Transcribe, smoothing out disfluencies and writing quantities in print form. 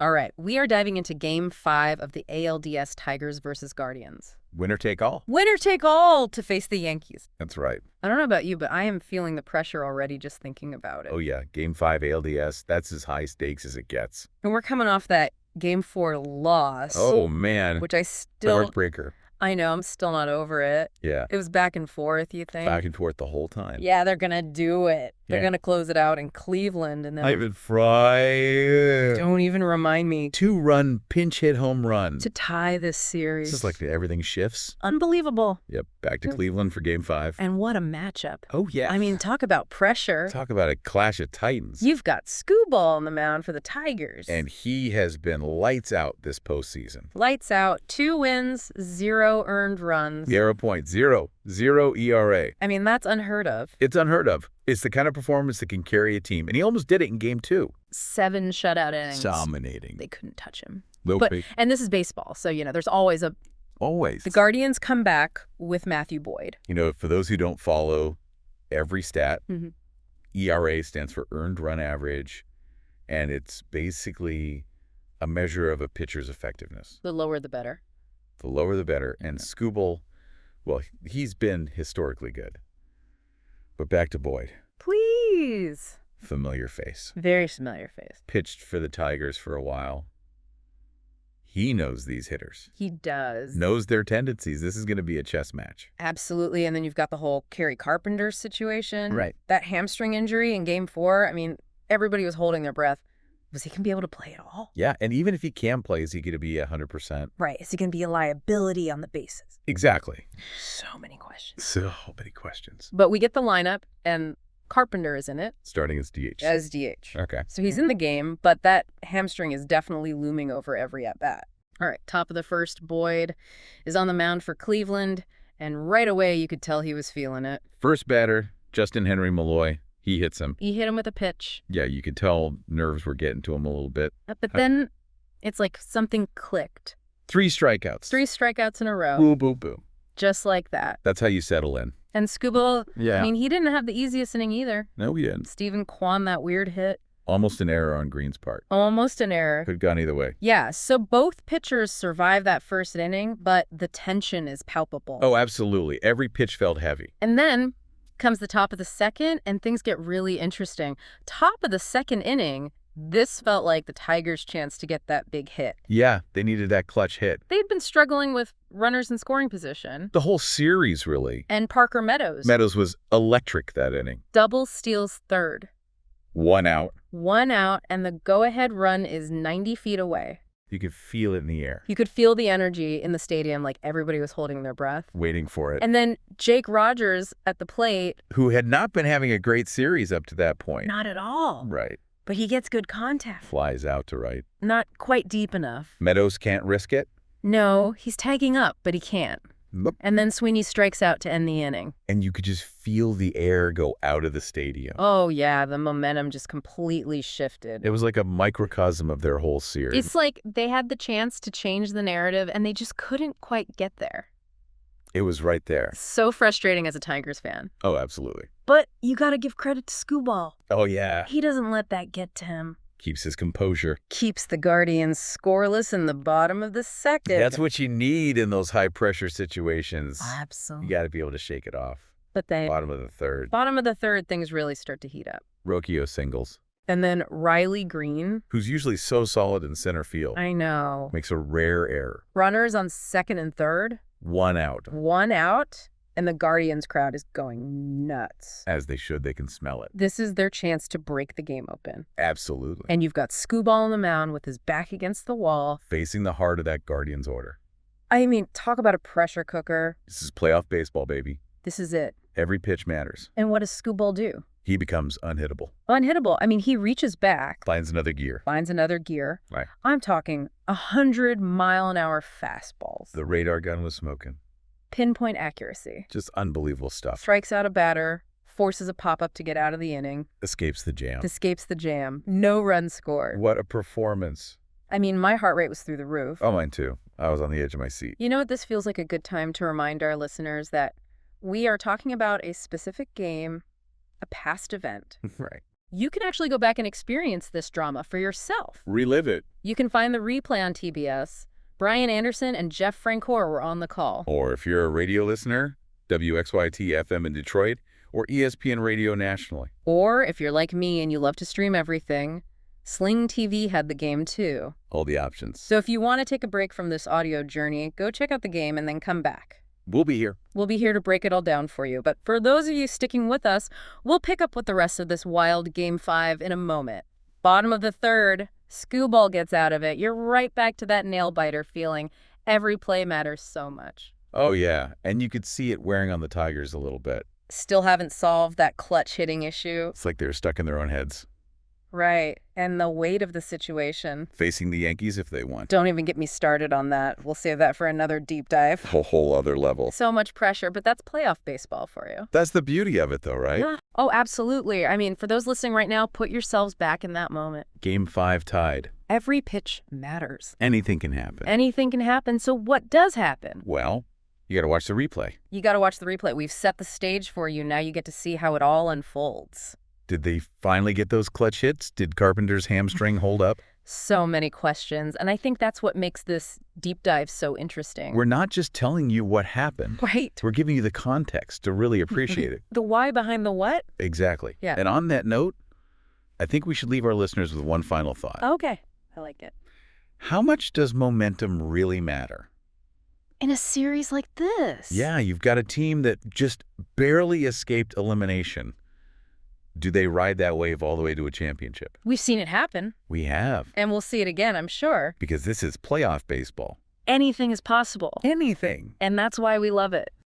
All right, we are diving into Game 5 of the ALDS Tigers versus Guardians. Winner take all. Winner take all to face the Yankees. That's right. I don't know about you, but I am feeling the pressure already just thinking about it. Oh, yeah. Game 5 ALDS, that's as high stakes as it gets. And we're coming off that Game 4 loss. Oh, man. Which I The still... heartbreaker. I know, I'm still not over it. Yeah. It was back and forth, you think? Back and forth the whole time. Yeah, they're going to do it. They're Yeah. going to close it out in Cleveland. And then Ivan Fry. don't even remind me. 2-run pinch hit home run. To tie this series. This is like everything shifts. Unbelievable. Yep. Back to Cleveland for Game 5. And what a matchup. Oh, yeah. I mean, talk about pressure. Talk about a clash of titans. You've got Skubal on the mound for the Tigers. And he has been lights out this postseason. Lights out, 2 wins, 0 earned runs. 0 points, 0 ERA. I mean, that's unheard of. It's unheard of. It's the kind of performance that can carry a team. And he almost did it in Game 2. 7 shutout innings. Dominating. They couldn't touch him. And this is baseball, so, there's always a... Always. The Guardians come back with Matthew Boyd. For those who don't follow every stat, ERA stands for earned run average, and it's basically a measure of a pitcher's effectiveness. The lower the better. The lower the better. And Skubal, well, he's been historically good. But back to Boyd. Please. Familiar face. Very familiar face. Pitched for the Tigers for a while. He knows these hitters. He does. Knows their tendencies. This is going to be a chess match. Absolutely. And then you've got the whole Kerry Carpenter situation. Right. That hamstring injury in Game 4. I mean, everybody was holding their breath. Was he going to be able to play at all? Yeah, and even if he can play, is he going to be 100%? Right. Is he going to be a liability on the bases? Exactly. So many questions. So many questions. But we get the lineup, and Carpenter is in it. Starting as DH. As DH. Okay. So he's in the game, but that hamstring is definitely looming over every at-bat. All right, top of the first, Boyd is on the mound for Cleveland, and right away you could tell he was feeling it. First batter, Justin Henry Malloy. He hits him. He hit him with a pitch. Yeah, you could tell nerves were getting to him a little bit. But then it's like something clicked. 3 strikeouts. 3 strikeouts in a row. Boo, boo, boo. Just like that. That's how you settle in. And Skubal, Yeah. I mean, he didn't have the easiest inning either. No, he didn't. Stephen Kwan, that weird hit. Almost an error on Green's part. Almost an error. Could have gone either way. Yeah, so both pitchers survive that first inning, but the tension is palpable. Oh, absolutely. Every pitch felt heavy. And then comes the top of the second, and things get really interesting. Top of the second inning, this felt like the Tigers' chance to get that big hit. Yeah, they needed that clutch hit. They'd been struggling with runners in scoring position. The whole series, really. And Parker Meadows. Meadows was electric that inning. Double steals third. 1 out. 1 out, and the go-ahead run is 90 feet away. You could feel it in the air. You could feel the energy in the stadium, like everybody was holding their breath. Waiting for it. And then Jake Rogers at the plate. Who had not been having a great series up to that point. Not at all. Right. But he gets good contact. Flies out to right. Not quite deep enough. Meadows can't risk it? No, he's tagging up, but he can't. Nope. And then Sweeney strikes out to end the inning. And you could just feel the air go out of the stadium. Oh, yeah, the momentum just completely shifted. It was like a microcosm of their whole series. It's like they had the chance to change the narrative, and they just couldn't quite get there. It was right there. So frustrating as a Tigers fan. Oh, absolutely. But you got to give credit to Skubal. Oh, yeah. He doesn't let that get to him. Keeps his composure. Keeps the Guardians scoreless in the bottom of the second. That's what you need in those high-pressure situations. Absolutely. You got to be able to shake it off. But they... Bottom of the third. Bottom of the third, things really start to heat up. Rocchio singles. And then Riley Green. Who's usually so solid in center field. I know. Makes a rare error. Runners on second and third. 1 out. 1 out. And the Guardians crowd is going nuts. As they should. They can smell it. This is their chance to break the game open. Absolutely. And you've got Skubal on the mound with his back against the wall. Facing the heart of that Guardians order. I mean, talk about a pressure cooker. This is playoff baseball, baby. This is it. Every pitch matters. And what does Skubal do? He becomes unhittable. Unhittable. I mean, he reaches back. Finds another gear. Finds another gear. Right. I'm talking 100-mile-an-hour fastballs. The radar gun was smoking. Pinpoint accuracy. Just unbelievable stuff. Strikes out a batter, forces a pop-up to get out of the inning. Escapes the jam. Escapes the jam. No run scored. What a performance. I mean, my heart rate was through the roof. Oh, mine too. I was on the edge of my seat. You know what? This feels like a good time to remind our listeners that we are talking about a specific game, a past event. Right. you can actually go back and experience this drama for yourself. Relive it. You can find the replay on TBS. Brian Anderson and Jeff Francoeur were on the call. Or if you're a radio listener, WXYT-FM in Detroit, or ESPN Radio nationally. Or if you're like me and you love to stream everything, Sling TV had the game too. All the options. So if you want to take a break from this audio journey, go check out the game and then come back. We'll be here. We'll be here to break it all down for you. But for those of you sticking with us, we'll pick up with the rest of this wild Game 5 in a moment. Bottom of the third, Skubal gets out of it. You're right back to that nail-biter feeling. Every play matters so much. Oh, yeah. And you could see it wearing on the Tigers a little bit. Still haven't solved that clutch hitting issue. It's like they're stuck in their own heads. Right. And the weight of the situation. Facing the Yankees if they want. Don't even get me started on that. We'll save that for another deep dive. A whole other level. So much pressure, but that's playoff baseball for you. That's the beauty of it, though, right? Yeah. Oh, absolutely. I mean, for those listening right now, put yourselves back in that moment. Game 5 tied. Every pitch matters. Anything can happen. Anything can happen. So what does happen? Well, you got to watch the replay. You got to watch the replay. We've set the stage for you. Now you get to see how it all unfolds. Did they finally get those clutch hits? Did Carpenter's hamstring hold up? So many questions, and I think that's what makes this deep dive so interesting. We're not just telling you what happened. Right. We're giving you the context to really appreciate it. The why behind the what? Exactly. Yeah. And on that note, I think we should leave our listeners with one final thought. Okay. I like it. How much does momentum really matter? In a series like this. Yeah, you've got a team that just barely escaped elimination. Do they ride that wave all the way to a championship? We've seen it happen. We have. And we'll see it again, I'm sure. Because this is playoff baseball. Anything is possible. Anything. And that's why we love it.